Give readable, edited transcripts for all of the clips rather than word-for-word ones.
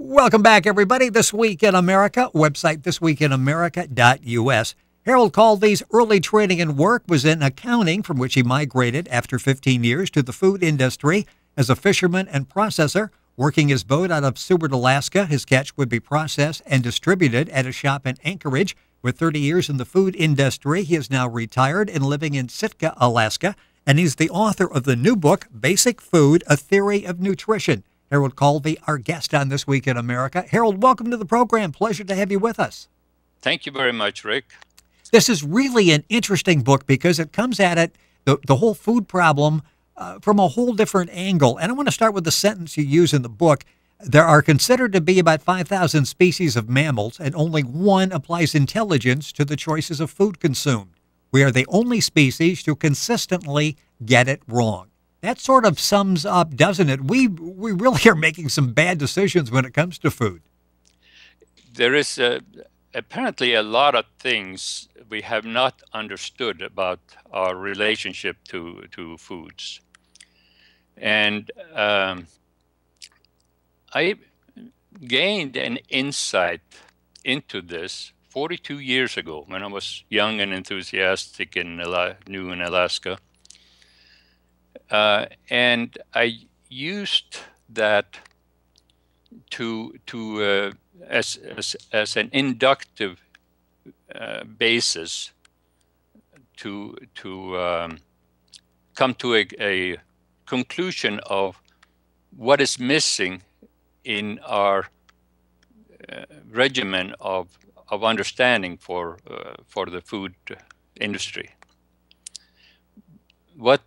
Welcome back, everybody. This Week in America, website thisweekinamerica.us. Harold Kalve's early training and work was in accounting, from which he migrated after 15 years to the food industry as a fisherman and processor. Working his boat out of Seward, Alaska, his catch would be processed and distributed at a shop in Anchorage. With 30 years in the food industry, he is now retired and living in Sitka, Alaska, and he's the author of the new book, Basic Food, A Theory of Nutrition. Harold Kalve, our guest on This Week in America. Harold, welcome to the program. Pleasure to have you with us. Thank you very much, Rick. This is really an interesting book because it comes at it, the whole food problem, from a whole different angle. And I want to start with the sentence you use in the book. There are considered to be about 5,000 species of mammals, and only one applies intelligence to the choices of food consumed. We are the only species to consistently get it wrong. That sort of sums up, doesn't it? We really are making some bad decisions when it comes to food. There is apparently a lot of things we have not understood about our relationship to foods. And I gained an insight into this 42 years ago when I was young and enthusiastic and new in Alaska. And I used that as an inductive basis to come to a conclusion of what is missing in our regimen of understanding for the food industry. What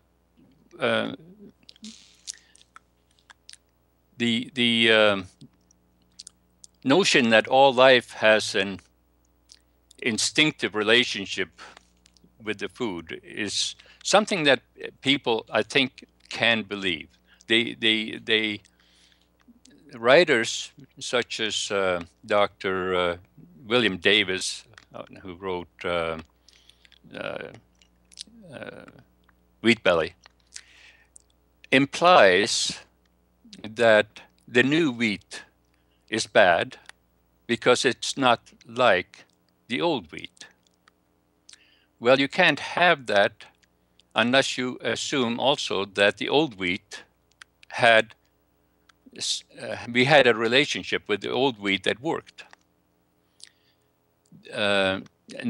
the notion that all life has an instinctive relationship with the food is something that people, I think, can believe. They writers such as Dr. William Davis, who wrote Wheat Belly, implies that the new wheat is bad because it's not like the old wheat. Well, you can't have that unless you assume also that the old wheat we had a relationship with the old wheat that worked. And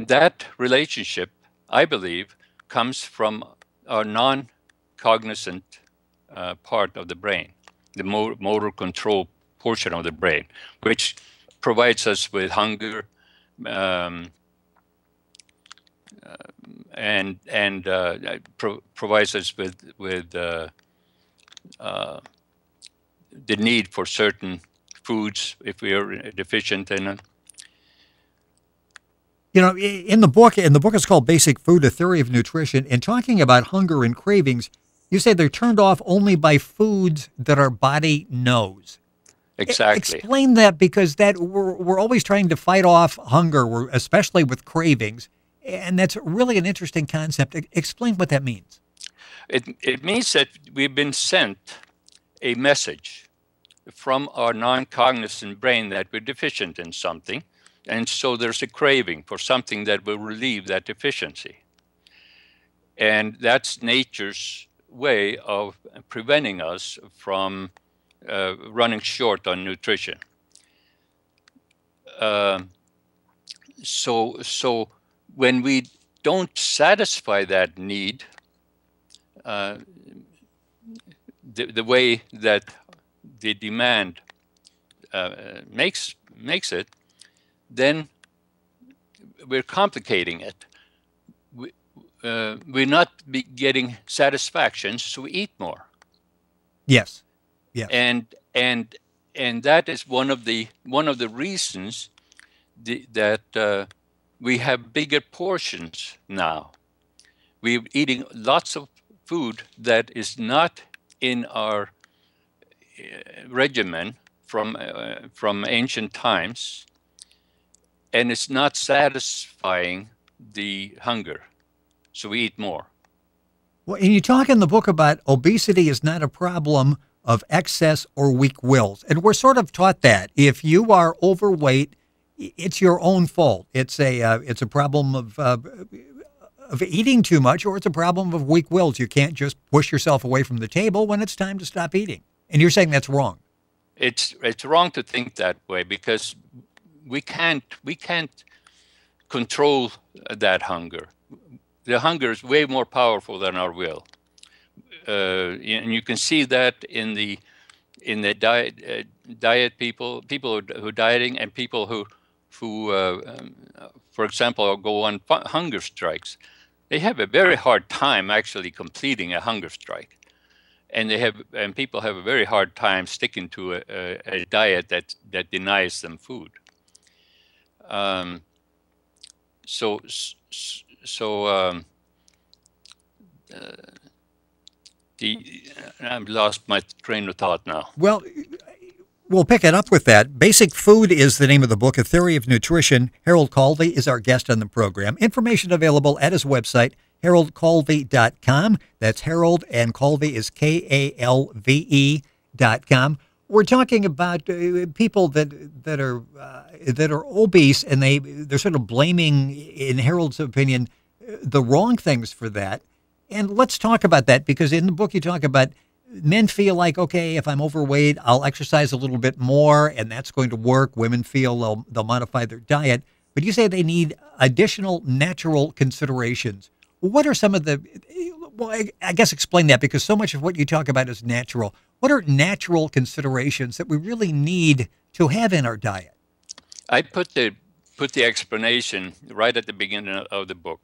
that relationship, I believe, comes from our non-cognizant part of the brain, the motor control portion of the brain, which provides us with hunger and provides us with the need for certain foods if we are deficient in it. You know, in the book is called Basic Food, A Theory of Nutrition. In talking about hunger and cravings, you say they're turned off only by foods that our body knows. Exactly. Explain that, because we're always trying to fight off hunger, especially with cravings, and that's really an interesting concept. Explain what that means. It means that we've been sent a message from our non-cognizant brain that we're deficient in something, and so there's a craving for something that will relieve that deficiency. And that's nature's way of preventing us from running short on nutrition. So when we don't satisfy that need the way that the demand makes it, then we're complicating it. We're not getting satisfaction, so we eat more. Yes. Yeah. And that is one of the reasons that we have bigger portions now. We're eating lots of food that is not in our regimen from ancient times, and it's not satisfying the hunger, so we eat more. Well, and you talk in the book about obesity is not a problem of excess or weak wills. And we're sort of taught that if you are overweight, it's your own fault. It's a problem of eating too much, or it's a problem of weak wills. You can't just push yourself away from the table when it's time to stop eating. And you're saying that's wrong. It's wrong to think that way, because we can't control that hunger. The hunger is way more powerful than our will, and you can see that in the diet people who are dieting, and people who for example, go on hunger strikes. They have a very hard time actually completing a hunger strike, and people have a very hard time sticking to a diet that denies them food. I've lost my train of thought now. Well, we'll pick it up with that. Basic Food is the name of the book, A Theory of Nutrition. Harold Kalve is our guest on the program. Information available at his website, haroldkalve.com. That's Harold, and Kalve is KALVE.com. We're talking about people that are obese, and they're sort of blaming, in Harold's opinion, the wrong things for that. And let's talk about that, because in the book you talk about men feel like, okay, if I'm overweight, I'll exercise a little bit more, and that's going to work. Women feel they'll modify their diet. But you say they need additional natural considerations. What are some of I guess explain that, because so much of what you talk about is natural. What are natural considerations that we really need to have in our diet? I put the explanation right at the beginning of the book.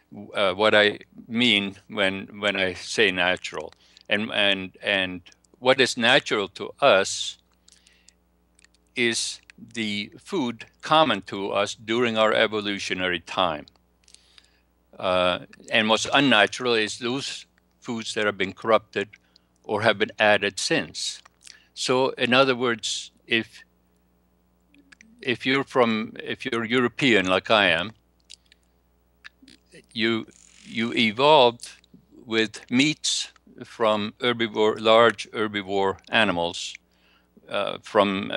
What I mean when I say natural, and what is natural to us is the food common to us during our evolutionary time. And what's unnatural is those foods that have been corrupted or have been added since. So, in other words, if you're European like I am, you evolved with meats from large herbivore animals from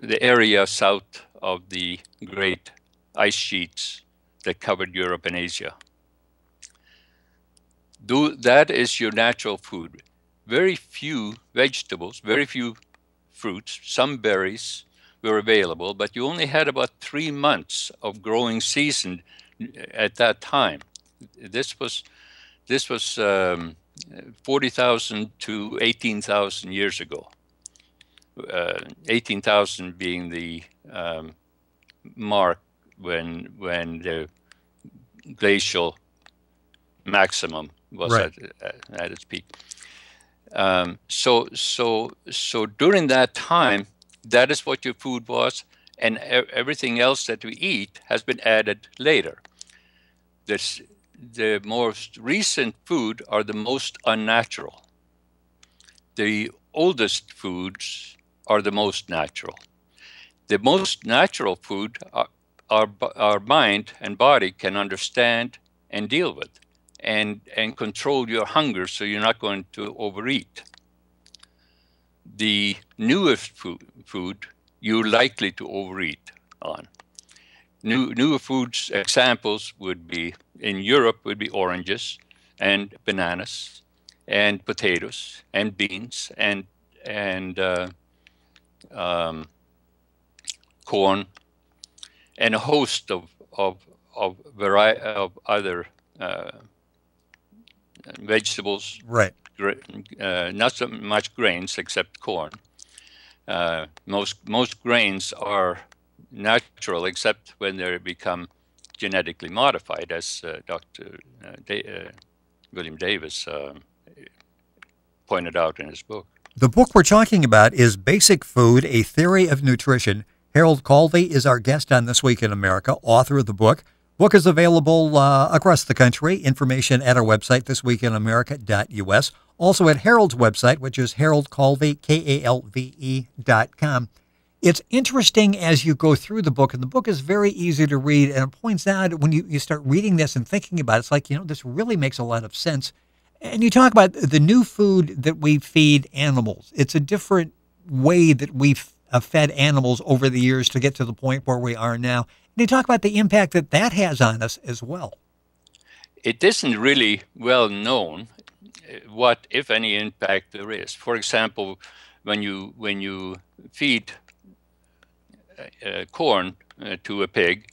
the area south of the great ice sheets that covered Europe and Asia. That is your natural food. Very few vegetables, very few fruits, some berries were available, but you only had about 3 months of growing season at that time. This was 40,000 to 18,000 years ago. 18,000 being the mark when the glacial maximum was right at its peak. So during that time, that is what your food was, and everything else that we eat has been added later. The most recent food are the most unnatural. The oldest foods are the most natural. The most natural food our mind and body can understand and deal with, and control your hunger so you're not going to overeat. The newest food you're likely to overeat on. Newer foods examples would be, in Europe, would be oranges and bananas and potatoes and beans and corn and a host of other vegetables. Right. Not so much grains except corn. Most grains are natural except when they become genetically modified, as Dr. William Davis pointed out in his book. The book we're talking about is Basic Food, A Theory of Nutrition. Harold Kalve is our guest on This Week in America, author of the book. Book is available across the country. Information at our website, thisweekinamerica.us. Also at Harold's website, which is haroldkalve, KALVE.com. It's interesting as you go through the book, and the book is very easy to read, and it points out when you start reading this and thinking about it, it's like, this really makes a lot of sense. And you talk about the new food that we feed animals. It's a different way that we've fed animals over the years to get to the point where we are now. And you talk about the impact that that has on us as well. It isn't really well known what, if any, impact there is. For example, when you feed corn to a pig,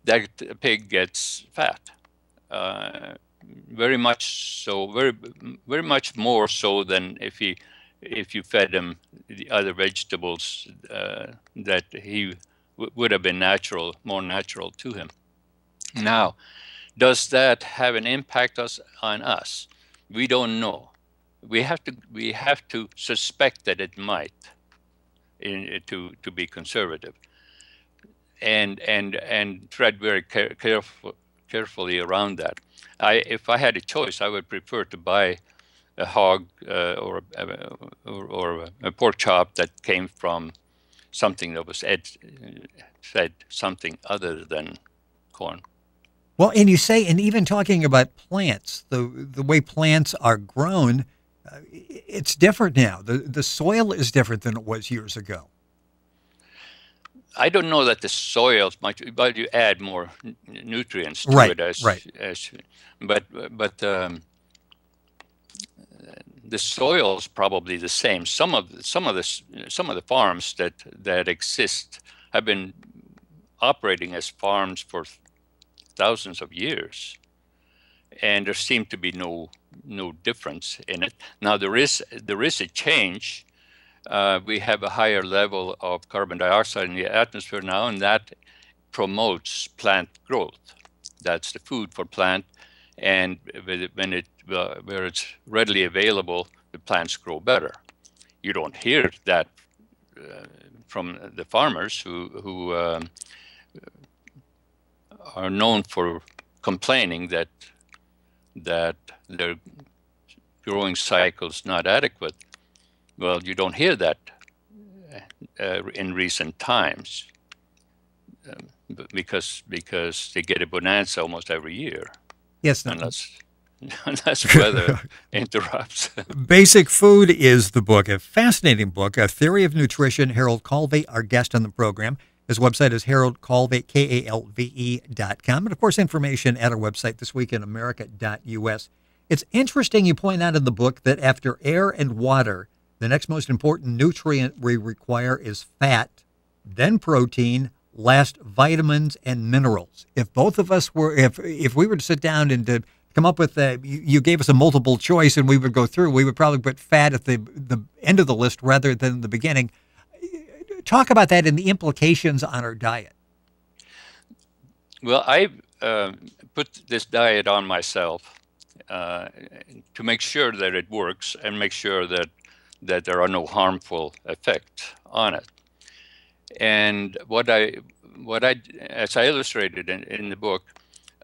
that pig gets fat. Very much so, very much more so than if you fed him the other vegetables that he would have been more natural to him. Now, does that have an impact on us? We don't know. We have to suspect that it might, to be conservative, and tread very carefully around that. If I had a choice, I would prefer to buy a hog or a pork chop that came from something that was fed something other than corn. Well, and you say, and even talking about plants, the way plants are grown, it's different now. The soil is different than it was years ago. I don't know that the soil is much, but you add more nutrients to it, but the soil is probably the same. Some of the farms that exist have been operating as farms for thousands of years, and there seemed to be no difference in it. Now there is a change. We have a higher level of carbon dioxide in the atmosphere now, and that promotes plant growth. That's the food for plant, and where it's readily available, the plants grow better. You don't hear that from the farmers who are known for complaining that their growing cycle is not adequate. Well, you don't hear that in recent times because they get a bonanza almost every year. Yes, unless weather interrupts. Basic Food is the book, a fascinating book, A Theory of Nutrition. Harold Kalve, our guest on the program. His website is haroldkalve, KALVE.com. And, of course, information at our website, thisweekinamerica.us. It's interesting you point out in the book that after air and water, the next most important nutrient we require is fat, then protein, last vitamins and minerals. If both of us were, if we were to sit down and to come up with you gave us a multiple choice and we would go through, we would probably put fat at the end of the list rather than the beginning. Talk about that and the implications on our diet. Well, I put this diet on myself to make sure that it works and make sure that there are no harmful effects on it. And what I, as I illustrated in the book,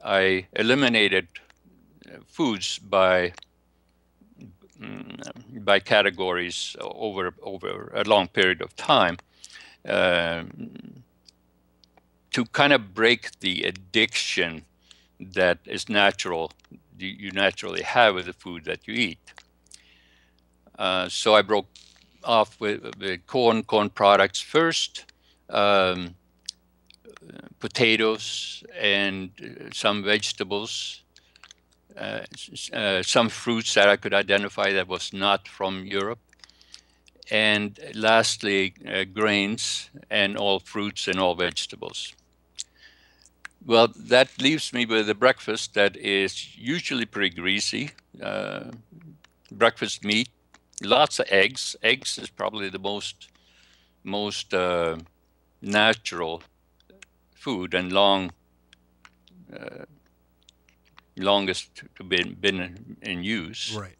I eliminated foods by categories over a long period of time to kind of break the addiction that is natural, you naturally have with the food that you eat. So I broke off with corn products first, potatoes and some vegetables, some fruits that I could identify that was not from Europe, and lastly grains and all fruits and all vegetables. Well, that leaves me with a breakfast that is usually pretty greasy. Breakfast meat, lots of eggs. Eggs is probably the most natural food and longest to been in use. Right.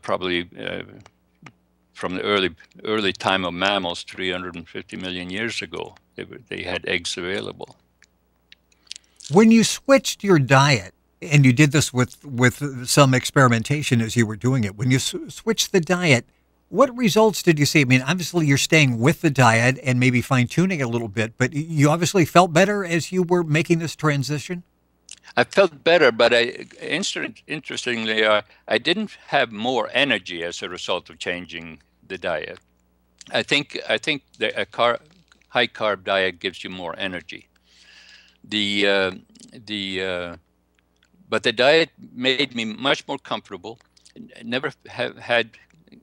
Probably from the early time of mammals, 350 million years ago, they had eggs available. When you switched your diet, and you did this with some experimentation as you were doing it, when you switched the diet, what results did you see? I mean, obviously you're staying with the diet and maybe fine-tuning it a little bit, but you obviously felt better as you were making this transition? I felt better, but interestingly, I didn't have more energy as a result of changing the diet. I think a high carb diet gives you more energy. But the diet made me much more comfortable. Never have had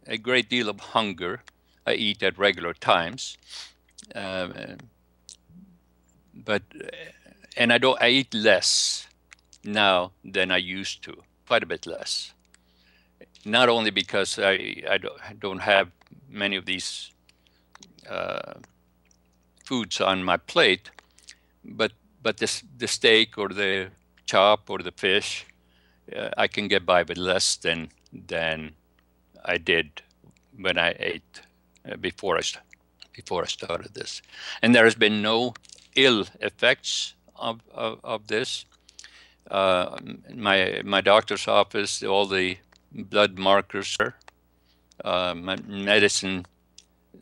a great deal of hunger. I eat at regular times, but I eat less now than I used to, quite a bit less. Not only because I don't have many of these foods on my plate, but the steak or the chop or the fish, I can get by with less than I did when I ate before I started this. And there has been no ill effects of this. My doctor's office, all the blood markers, my medicine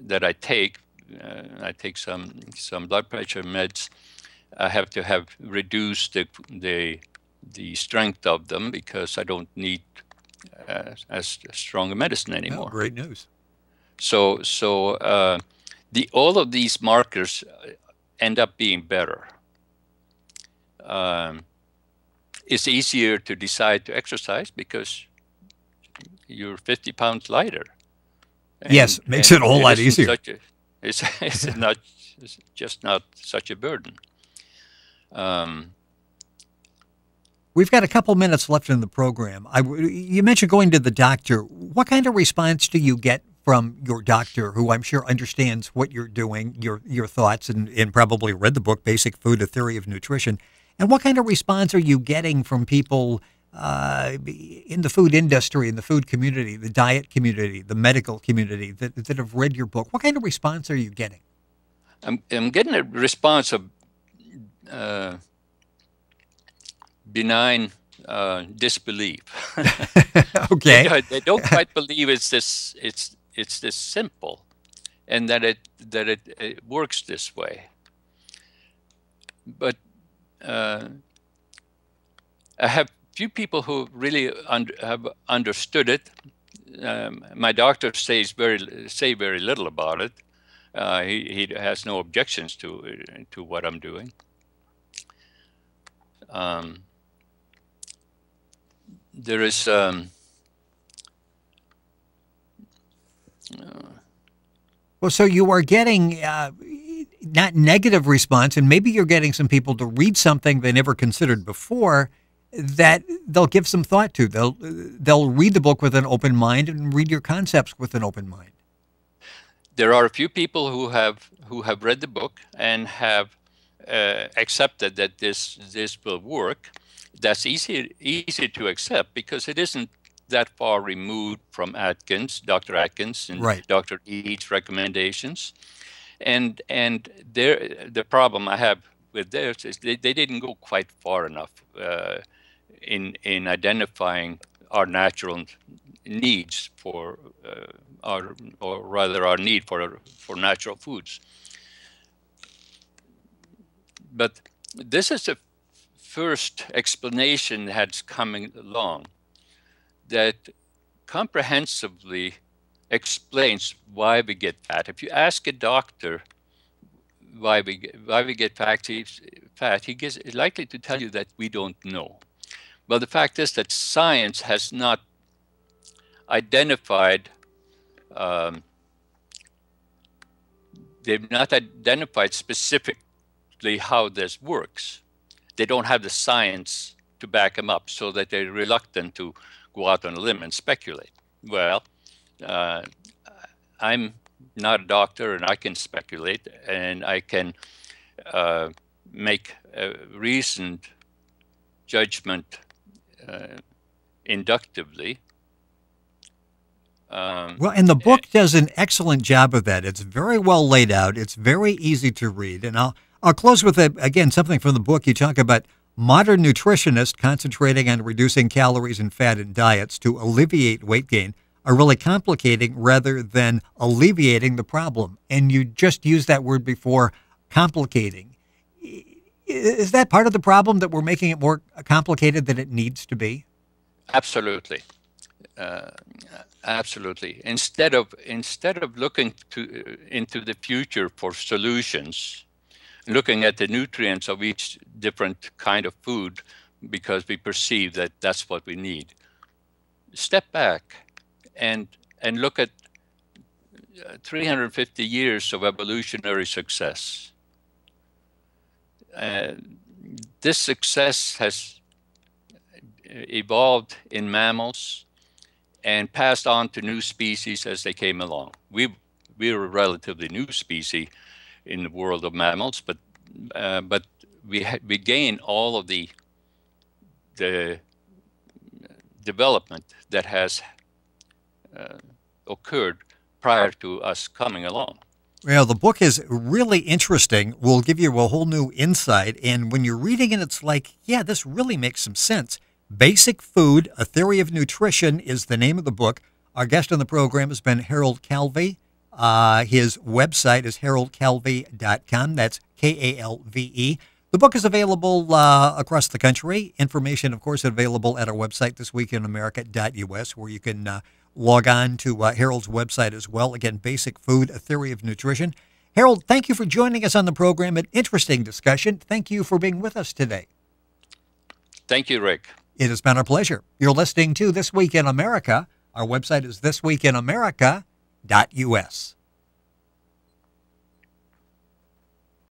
that I take some blood pressure meds. I have to have reduced the strength of them because I don't need as strong a medicine anymore. Oh, great news. So all of these markers end up being better. It's easier to decide to exercise because you're 50 pounds lighter. Yes, makes it a whole lot easier. It's just not such a burden. We've got a couple minutes left in the program. You mentioned going to the doctor. What kind of response do you get from your doctor, who I'm sure understands what you're doing, your thoughts, and probably read the book, Basic Food, A Theory of Nutrition? And what kind of response are you getting from people in the food industry, in the food community, the diet community, the medical community that have read your book? What kind of response are you getting? I'm getting a response of benign disbelief. Okay. They don't quite believe it's this simple, and that it works this way. But I have few people who really have understood it. My doctor say very little about it. He has no objections to what I'm doing. There is well, so you are getting not negative response, and maybe you're getting some people to read something they never considered before that they'll give some thought to. They'll read the book with an open mind and read your concepts with an open mind. There are a few people who have read the book and have accepted that this will work. That's easy to accept because it isn't that far removed from Dr. Atkins and right. Dr. Ead's recommendations. And the problem I have with theirs is they didn't go quite far enough in identifying our natural needs for our need for natural foods. But this is the first explanation that's coming along that comprehensively explains why we get fat. If you ask a doctor why we get fat, he's likely to tell you that we don't know. Well, the fact is that science has not identified. They've not identified specifically how this works. They don't have the science to back them up, so that they're reluctant to go out on a limb and speculate. Well, I'm not a doctor, and I can speculate, and I can make a reasoned judgment inductively. Well, and the book does an excellent job of that. It's very well laid out. It's very easy to read. And I'll close with, again, something from the book. You talk about modern nutritionists concentrating on reducing calories and fat in diets to alleviate weight gain are really complicating rather than alleviating the problem. And you just used that word before, complicating. Is that part of the problem, that we're making it more complicated than it needs to be? Absolutely. Uh, Absolutely. Instead of looking into the future for solutions, looking at the nutrients of each different kind of food because we perceive that that's what we need, step back and look at 350 years of evolutionary success. This success has evolved in mammals and passed on to new species as they came along. We're a relatively new species in the world of mammals, but we gain all of the development that has occurred prior to us coming along. Well, the book is really interesting. Will give you a whole new insight. And when you're reading it, it's like, yeah, this really makes some sense. Basic Food, A Theory of Nutrition is the name of the book. Our guest on the program has been Harold Kalve. His website is haroldkalve.com. That's Kalve. The book is available across the country. Information, of course, available at our website, thisweekinamerica.us, where you can log on to Harold's website as well. Again, Basic Food, A Theory of Nutrition. Harold, thank you for joining us on the program. An interesting discussion. Thank you for being with us today. Thank you, Rick. It has been our pleasure. You're listening to This Week in America. Our website is thisweekinamerica.us.